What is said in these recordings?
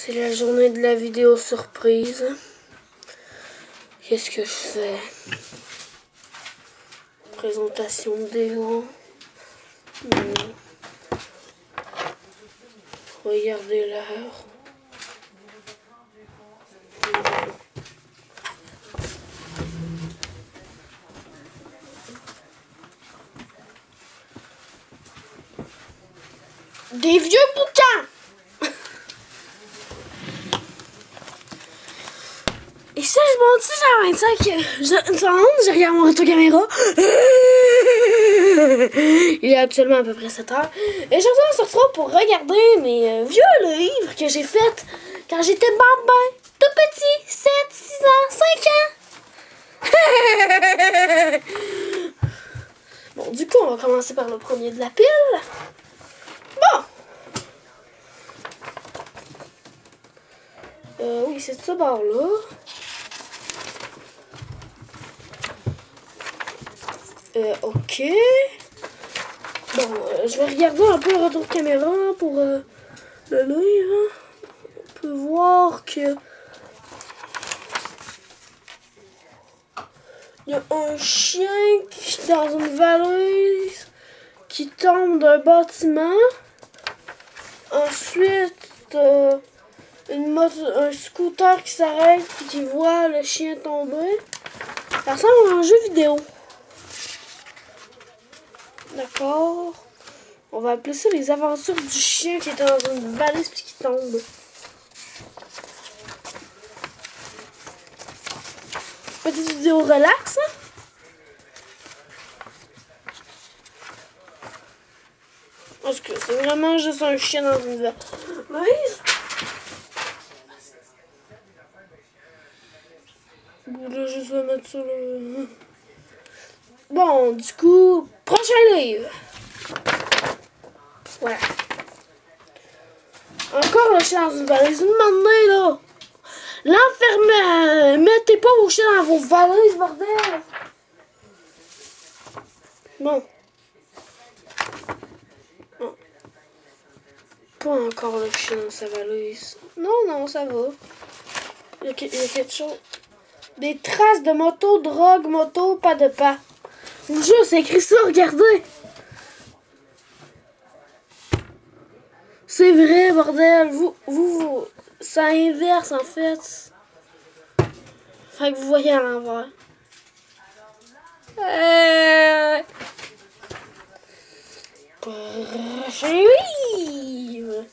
C'est la journée de la vidéo surprise. Qu'est-ce que je fais? Présentation de démo. Regardez l'heure. Des vieux bouquins! Et ça, je monte 6 à 25 secondes, je regarde mon autocaméra. Il est actuellement à peu près 7 heures. Et je retourne sur retrouve pour regarder mes vieux livres que j'ai faits quand j'étais bambin, tout petit, 7, 6 ans, 5 ans. Bon, du coup, on va commencer par le premier de la pile. Bon. Oui, c'est de ce bord-là. Ok. Bon, je vais regarder un peu le retour de caméra pour le livre. On peut voir que il y a un chien qui est dans une valise qui tombe d'un bâtiment. Ensuite, un scooter qui s'arrête et qui voit le chien tomber. Ça ressemble à un jeu vidéo. D'accord. On va appeler ça les aventures du chien qui est dans une valise puis qui tombe. Petite vidéo relax. Hein? Parce que c'est vraiment juste un chien dans une valise. Bon, là, je vais mettre ça là. Bon, du coup, prochain livre. Voilà. Encore le chien dans une valise. Une matinée, là. L'enfermement. Mettez pas vos chiens dans vos valises, bordel. Bon. Non. Pas encore le chien dans sa valise. Non, ça va. Il y a quelque chose. Des traces de moto, drogue, moto, pas de pas. Je vous jure, c'est écrit ça, regardez. C'est vrai, bordel. Vous, ça inverse, en fait. Fait que vous voyez à l'envers. Prochain livre.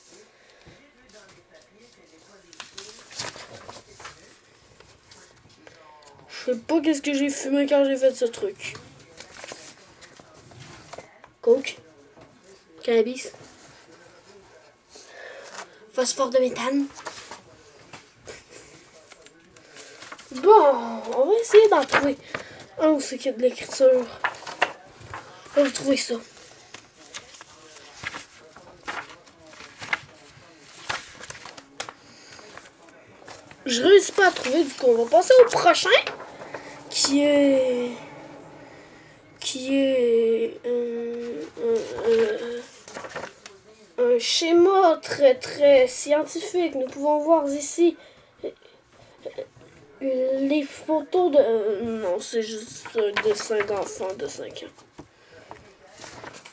Je sais pas qu'est-ce que j'ai fumé quand j'ai fait ce truc. Coke. Cannabis. Phosphore de méthane. Bon, on va essayer d'en trouver un où c'est qu'il y a de l'écriture. On va trouver ça. Je réussis pas à trouver, du coup on va passer au prochain qui est un schéma très scientifique. Nous pouvons voir ici les photos de... non, c'est juste un dessin d'enfant de 5 ans.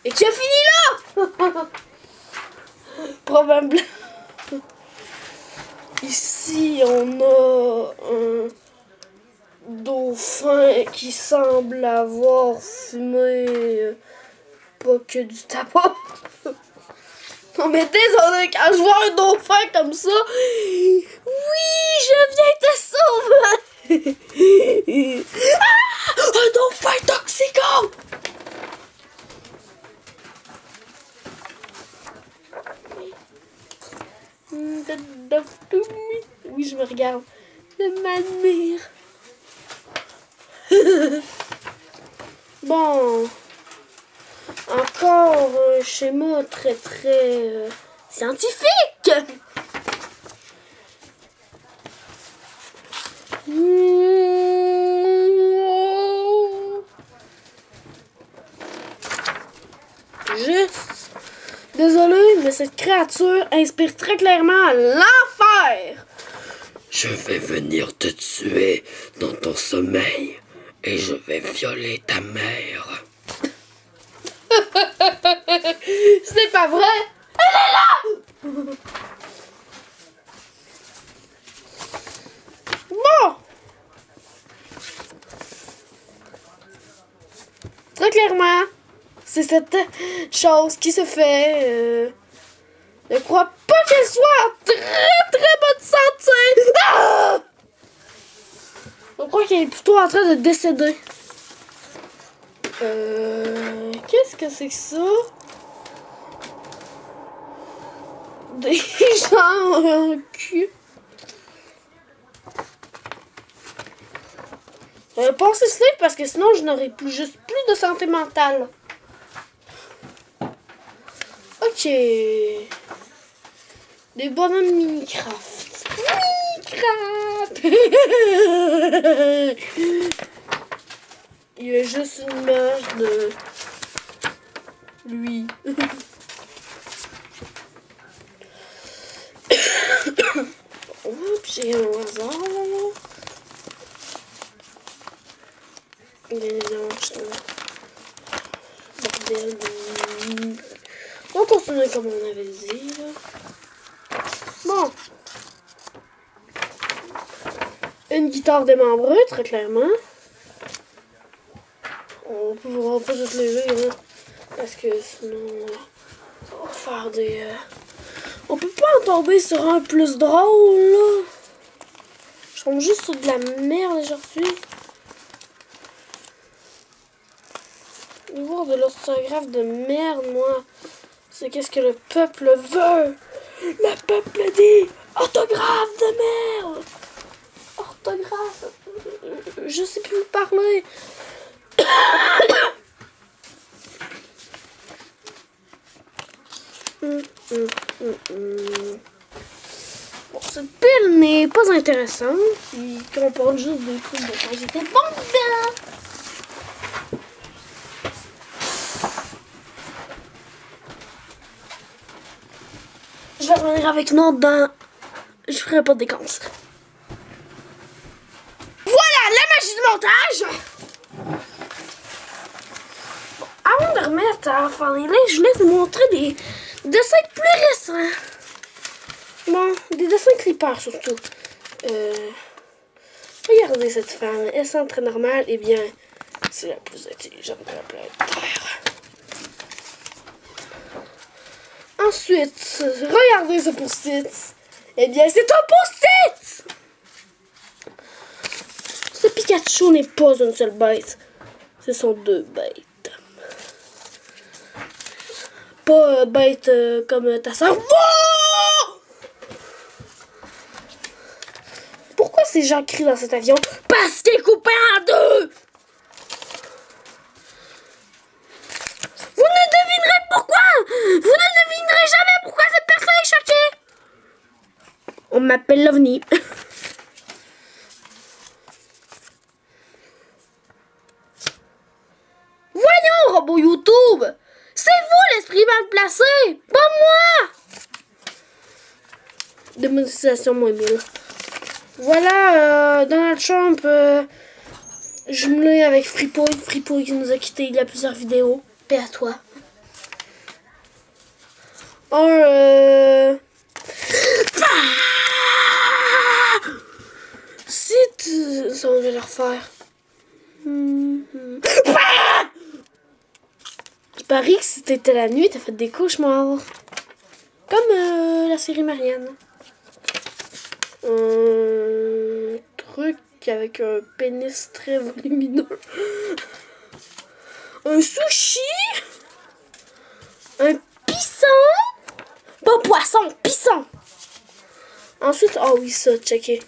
Et qui a fini là. Probablement. Ici, on a un dauphin qui semble avoir fumé pas que du tabac. Non mais désolé, quand je vois un dauphin comme ça, oui, je viens te sauver. Ah, un dauphin toxico. Oui, je me regarde. Je m'admire. Bon. Encore un schéma très scientifique. Juste. Désolé, scène de cette créature inspire très clairement l'enfer. Je vais venir te tuer dans ton sommeil et je vais violer ta mère. C'est pas vrai? Elle est là! Bon! Très clairement, c'est cette chose qui se fait. Je crois pas qu'elle soit en très bonne santé. Ah! Je crois qu'elle est plutôt en train de décéder. Qu'est-ce que c'est que ça? Des gens en cul. Pensez ce livre parce que sinon je n'aurai plus de santé mentale. Ok. Des bonhommes Minecraft. Minecraft. Il y a juste une image de lui. Oups, j'ai un hasard. Bordel. On va continuer comme on avait dit. Là. Bon. Une guitare démembrée, très clairement. On ne pourra pas toutes les lever, hein, parce que sinon, ça va faire des... On peut pas en tomber sur un plus drôle, là. Je tombe juste sur de la merde aujourd'hui. Je vais voir de l'orthographe de merde, moi. C'est qu'est-ce que le peuple veut. Le peuple dit orthographe de merde. Orthographe. Je sais plus parler. Bon, cette pile n'est pas intéressante. Il comporte juste des trucs de quand j'étais bon dedans. Je vais revenir avec une autre dans... Je ferai pas de décompte. Voilà, la magie du montage! Bon, avant de remettre à faire les lignes, je voulais vous montrer des dessins plus récents. Bon, des dessins clippers surtout. Regardez cette femme. Elle semble très normale. Eh bien, c'est la plus intelligente de la planète Terre. Ensuite, regardez ce post-it. Eh bien, c'est un post-it! Ce Pikachu n'est pas une seule bête. Ce sont deux bêtes. Pas bête comme ta soeur. Oh! Pourquoi ces gens crient dans cet avion? Parce qu'il est coupé en deux! Vous ne devinerez pourquoi! Vous ne devinerez jamais pourquoi cette personne est choquée! On m'appelle l'OVNI. Voyons, robot YouTube! C'est vous l'esprit mal placé! Pas moi! Démonétisation moins 1000. Voilà, Donald Trump jumelé avec Fripouille. Fripouille qui nous a quittés il y a plusieurs vidéos. Paix à toi. Si tu... Ça, on va le refaire. Je parie que si t'étais la nuit, t'as fait des cauchemars. Comme la série Marianne. Un truc avec un pénis très volumineux. Un sushi. Un pisson. Pas poisson, pisson. Ensuite, ah oui, ça, checker.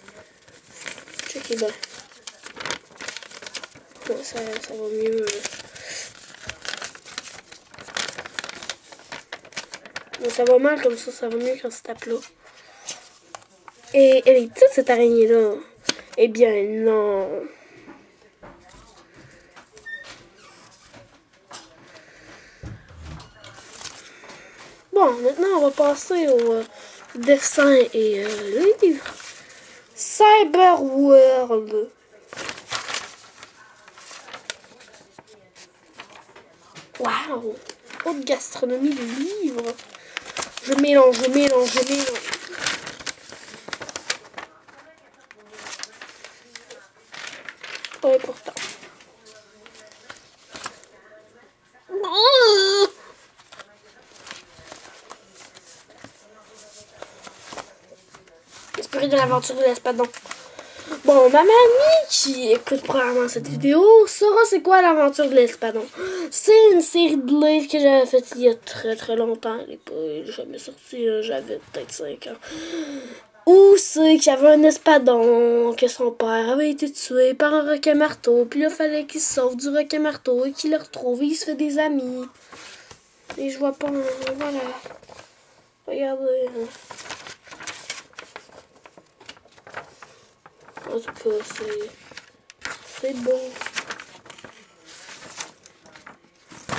Checker bien. Ça va mieux. Bon, ça va mal comme ça va mieux quand c'est à plat. Et elle est petite cette araignée-là. Eh bien, non. Bon, maintenant, on va passer au dessin et le livre. Cyberworld. Waouh! Haute gastronomie de livres. Je mélange. Pas important. Esprit de l'aventure de l'espadon. Bon, ma mamie qui écoute probablement cette vidéo saura c'est quoi l'aventure de l'espadon. C'est une série de livres que j'avais faite il y a très longtemps. Elle n'est pas jamais sortie, j'avais peut-être 5 ans. Où c'est qu'il y avait un espadon, que son père avait été tué par un requin-marteau. Puis là, il fallait qu'il se sauve du requin-marteau et qu'il le retrouve et il se fait des amis. Et je vois pas, voilà. Regardez. En tout cas, c'est bon.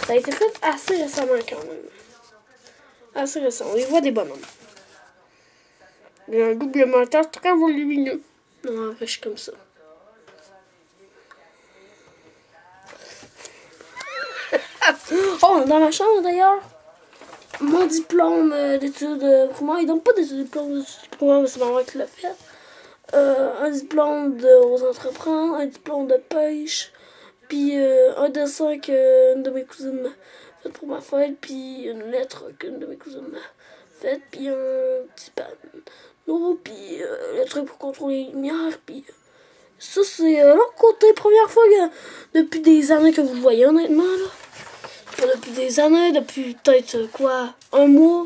Ça a été fait assez récemment quand même. Assez récent. On y voit des bonhommes. Il y a un double montage très volumineux. Non, en vrai, je suis comme ça. Oh, dans ma chambre d'ailleurs. Mon diplôme d'études primaires. Ils donnent pas des diplômes d'études primaires, mais c'est ma mère qui l'a fait. Un diplôme aux entreprises, un diplôme de pêche, puis un dessin qu'une de mes cousines m'a fait pour ma fête, puis une lettre qu'une de mes cousines m'a faite, puis un petit panneau, puis le truc pour contrôler les lumières, puis ça c'est l'autre côté, première fois depuis des années que vous le voyez honnêtement là. Pas depuis des années, depuis peut-être quoi, un mois.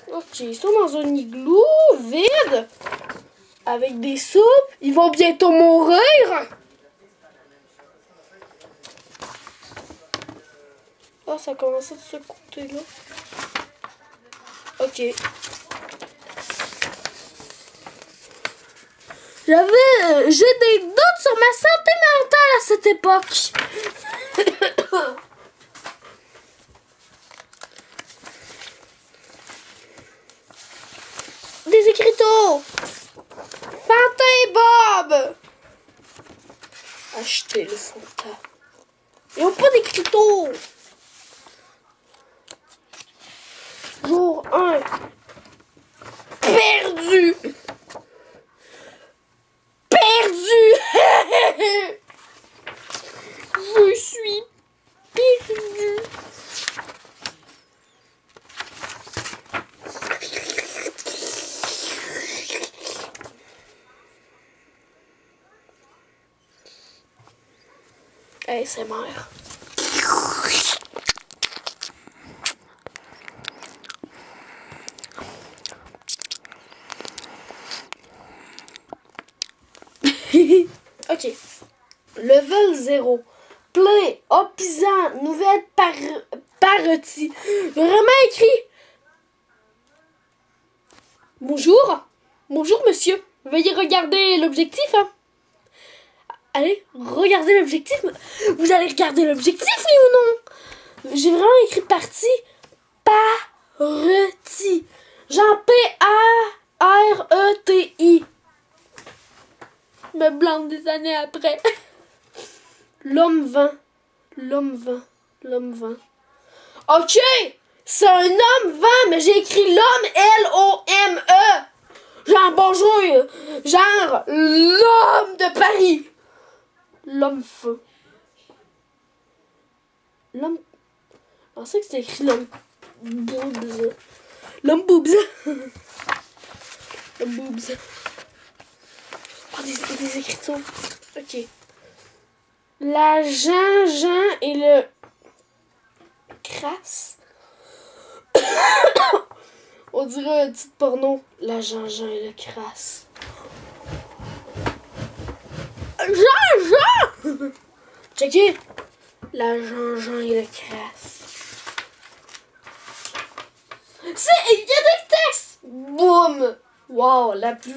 Ok, ils sont dans un igloo vide avec des soupes. Ils vont bientôt mourir. Ah, ça a commencé de ce côté-là. Ok. J'ai des doutes sur ma santé mentale à cette époque. Des écriteaux. Fanta et Bob. Achetez le Fanta. Ils n'ont pas d'écriteaux. Jour 1. Perdu. Je suis perdu. ASMR. Ok. Level 0. Plein, oppisant, nouvelle parodie. Vraiment écrit. Bonjour. Bonjour, monsieur. Veuillez regarder l'objectif, hein. Allez, regardez l'objectif. Vous allez regarder l'objectif, oui ou non? J'ai vraiment écrit partie. Parodie. Genre P-A-R-E-T-I. Me blâme des années après. L'homme vent. Ok, c'est un homme vent, mais j'ai écrit l'homme L-O-M-E. Genre bonjour, genre l'homme de Paris. L'homme feu. L'homme. Je pensais que c'était écrit l'homme boobs. L'homme boobs. L'homme boobs. Oh, des écritures. Ok. La Jean et le crasse. On dirait un titre porno. La Jean et le crasse. Jean! Checkez. La Jean et le crasse. Il y a des textes. Boum. Wow, l'explosion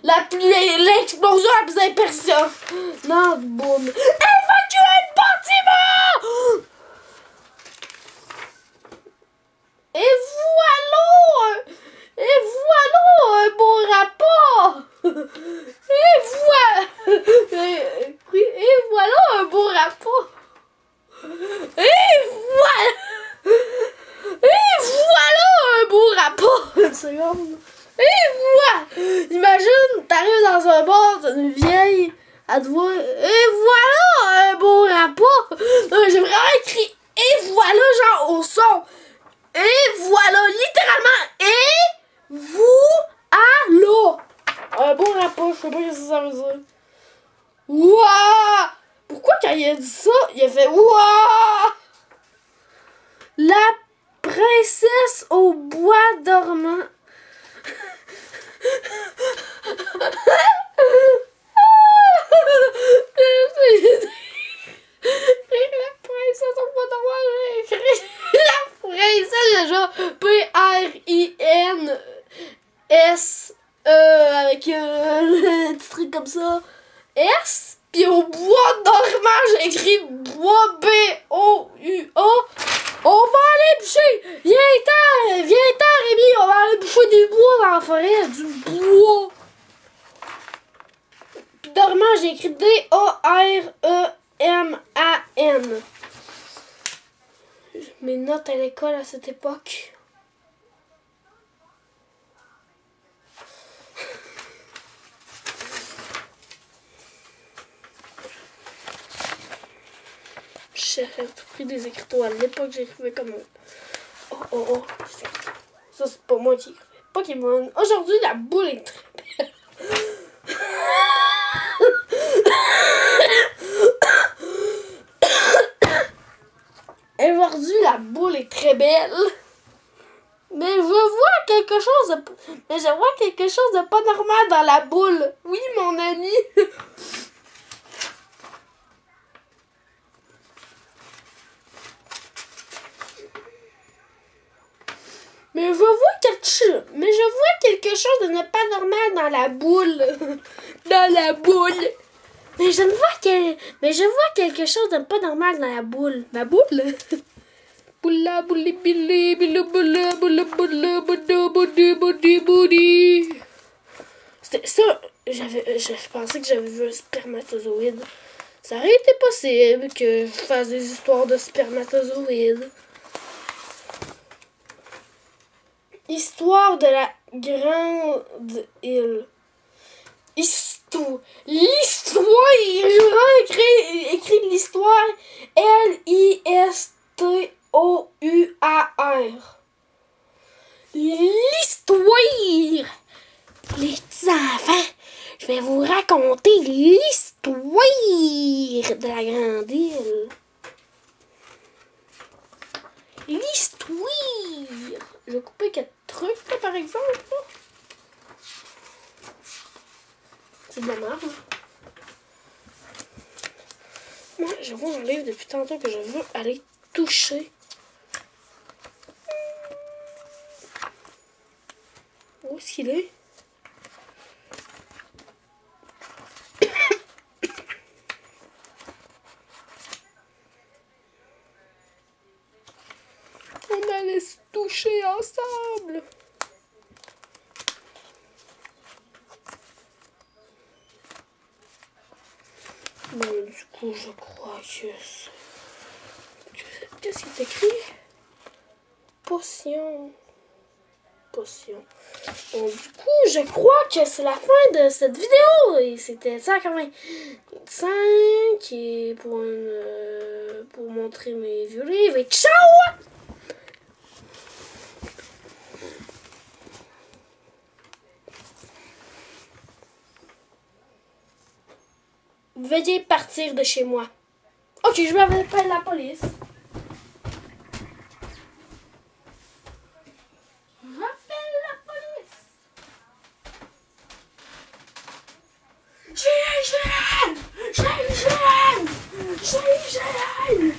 la plus impressionnante. Boum. Évacuer le bâtiment. Et voilà un beau rapport. Et voilà. Et voilà un beau rapport. Une seconde. Et voilà. Imagine, t'arrives dans un bar, t'as une vieille, elle te voit. Et voilà un beau rapport. J'ai vraiment écrit et voilà genre au son. Et voilà, littéralement. Et vous un beau rapport, je sais pas ce que ça veut dire. Ouah! Pourquoi quand il a dit ça, il a fait ouah! La princesse au bois dormant. La princesse au bois dormant, j'ai écrit la princesse, genre P-R-I-N-S avec un petit truc comme ça. S, puis au bois dormant, j'ai écrit bois B-O-U-A. On va aller bûcher! Viens-t'en, Rémi, on va aller bûcher du bois dans la forêt, du bois. Puis dormant, j'ai écrit D-A-R-E-M-A-N. Mes notes à l'école à cette époque. J'ai tout pris des écriteaux. À l'époque, j'écrivais comme oh. Ça, c'est pas moi qui écrivais. Pokémon. Aujourd'hui, la boule est très belle. Aujourd'hui, la boule est très belle. Mais je vois quelque chose de pas normal dans la boule. Oui, mon ami. Mais je vois quelque chose de ne pas normal dans la boule. Dans la boule. Mais je vois quelque chose de pas normal dans la boule. Ma boule? Boula bouli bili bilou boula boula boula boula boudi boudi boudi. C'était ça. Je pensais que j'avais vu un spermatozoïde. Ça aurait été possible que je fasse des histoires de spermatozoïdes. Histoire de la grande île. L'histoire. J'ai vraiment écrit l'histoire. L-I-S-T-O-U-A-R. L'histoire. Les petits enfants, je vais vous raconter l'histoire de la grande île. L'histoire. Je vais couper 4 trucs, là, par exemple. C'est de la merde. Moi, je vois un livre depuis tantôt que je veux aller toucher. Où est-ce qu'il est? On allait se toucher ensemble. Bon, du coup, je crois que... Qu'est-ce qui est écrit? Potion. Bon, du coup, je crois que c'est la fin de cette vidéo. Et c'était 185 et pour montrer mes vieux livres. Et ciao! Veuillez partir de chez moi. Ok, je vais appeler la police. J'appelle la police. J'ai un gène.